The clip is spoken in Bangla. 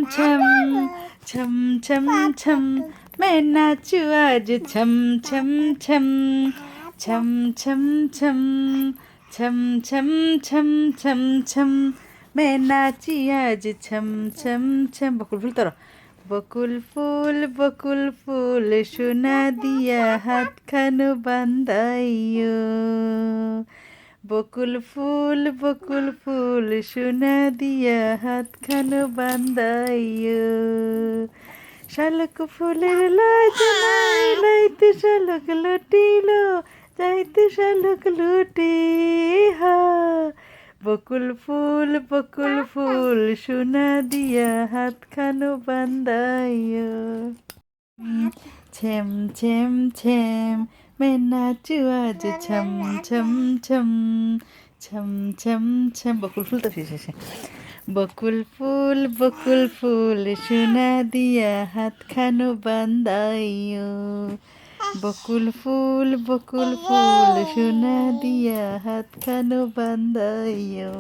छम छम छम छम मैं नाचूं आज छम छम छम छम छम छम छम छम छम छम छम मैं नाची आज छम छम छम বকুল ফুল সোনা দিয়া হাতখানো বান্ধাইও বকুল ফুল সোনা দিয়া হাতখানো বান্ধাইও শালক ফুলের লাজনায় লাইতে শালক লুটিল যাইতে শালক লুটে হা বকুল ফুল সোনা দিয়া হাতখানো বান্ধাইও ছম ছম ছম मैं नाचू आज छम छम छम छम छम छम বকুল ফুল তো শেষে বকুল ফুল সোনা দিয়া হাতখানো বান্ধাইও বকুল ফুল সোনা দিয়া হাতখানো বান্ধাইও